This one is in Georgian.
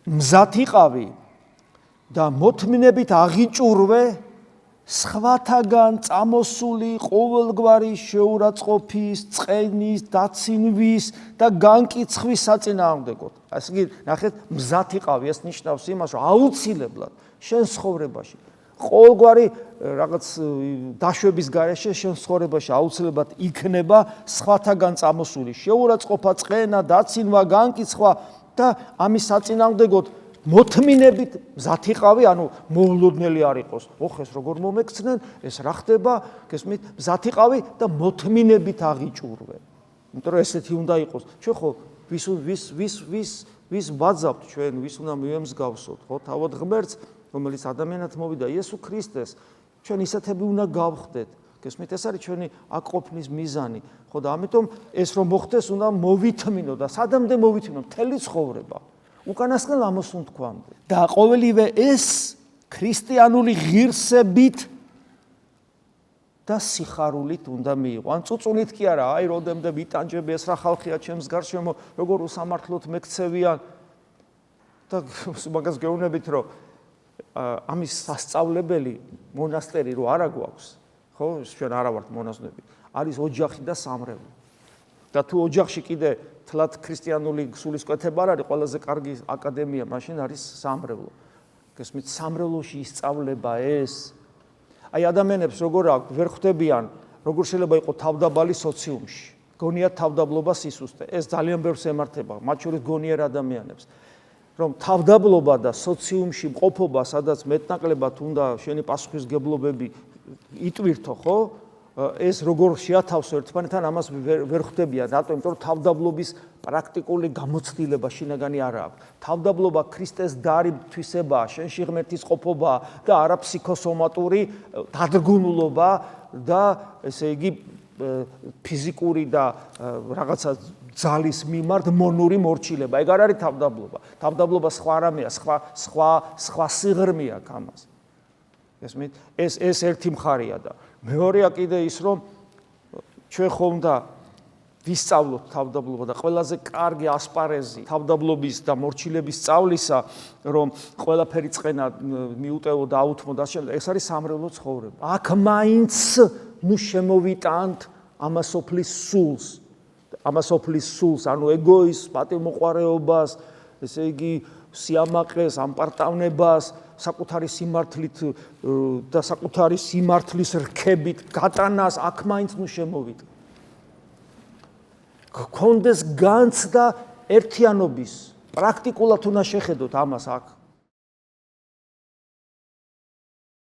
მზად იყავი და მოთმინებით აღიჭურვე სხვათაგან წამოსული ყოველგვარი შეურაცხყოფის, წყენის, დაცინვის და განკიცხვის საწინააღმდეგოდ. ასე იგი, ნახეთ, მზად იყავი, ეს ნიშნავს იმას, რომ აუცილებლად შენ ცხოვრებაში ყოველგვარი რაღაც დაშვების გარეშე შენ ცხოვრებაში აუცილებლად იქნება სხვათაგან წამოსული შეურაცხყოფა, წყენა, დაცინვა, განკიცხვა და ამის საწინააღმდეგოდ მოთმინებით მზად იყავი, ანუ მოულოდნელი არ იყოს. ოხ, ეს როგორ მომექცნენ, ეს რა ხდება, გესმით, მზად იყავი და მოთმინებით აღიჭურვე. იმიტომ რომ ესეთი უნდა იყოს. ჩვენ ხო ვის ვაძავთ ჩვენ, ვის უნდა მივემსგავსოთ, ხო, თავად ღმერთს, რომელიც ადამიანად მოვიდა იესო ქრისტეს, ჩვენ ისეთები უნდა გავხდეთ. გესმით, ეს არის ჩვენი აქ ყოფნის მიზანი. ხო და ამიტომ ეს რომ მოხდეს, უნდა მოვითმინო და სადამდე მოვითმინო, მთელი ცხოვრება. უკანასკნელ ამოსულ თქვამდე. და ყოველივე ეს ქრისტიანული ღირსებით და სიხარულით უნდა მიიღო. ან წუწუნით კი არა, აი როდემდე ვიტანჯები, ეს რა ხალხია ჩემს გარშემო, როგორ უსამართლოდ მექცევიან და მაგას გეუბნებით, რომ ამის სასწავლებელი მონასტერი რო არა გვაქვს, ხო, ჩვენ არა ვართ მონაზვნები, არის ოჯახი და სამრევლო. და თუ ოჯახში კიდე თლად ქრისტიანული სულისკვეთება არ არის, ყველაზე კარგი აკადემია მაშინ არის სამრევლო. გესმით, სამრევლოში ისწავლება ეს. აი ადამიანებს როგორ აქვს, ვერ ხვდებიან, როგორ შეიძლება იყოს თავდაბალი სოციუმში. გონიათ თავდაბლობა სისუსტე. ეს ძალიან ბევრს ემართება, მათ შორის გონიერ ადამიანებს. რომ თავდაბლობა და სოციუმში მყოფობა, სადაც მეტნაკლებად უნდა შენი პასუხისგებლობები იტვირთო, ხო? ეს როგორ შეათავსო ერთმანეთთან, ამას ვერ ხვდებიან. რატომ? იმიტომ რომ თავდაბლობის პრაქტიკული გამოცდილება შინაგანი არ აქვს. თავდაბლობა ქრისტეს დარიბთვისებაა, შენში ღმერთის ყოფობაა და არა ფსიქოსომატური დადგმულობა და ესე იგი ფიზიკური და რაღაცა ძალის მიმართ მონური მორჩილება. ეგ არ არის თავდაბლობა. თავდაბლობა სხვა რამეა, სხვა სიღრმეა ამას. გესმით? ეს ერთი მხარეა და მეორეა კიდე ის, რომ ჩვენ ხო უნდა ვისწავლოთ თავდაბლობა და ყველაზე კარგი ასპარეზი თავდაბლობის და მორჩილების სწავლისა, რომ ყველაფერი წყენა მიუტევო და აუთმო და შემდეგ, ეს არის სამრევლო ცხოვრება. აქ მაინც ნუ შემოვიტანთ ამასოფლის სულს. ამასოფლის სულს, ანუ ეგოიზმს, პატივმოყვარეობას, ესე იგი სიამაყეს, ამპარტავნებას, საკუთარი სიმართლით და საკუთარი სიმართლის რქებით გატანას აქ მაინც ნუ შემოვიტანთ. გქონდეს განცდა ერთიანობის, პრაქტიკულად უნდა შეხედოთ ამას აქ.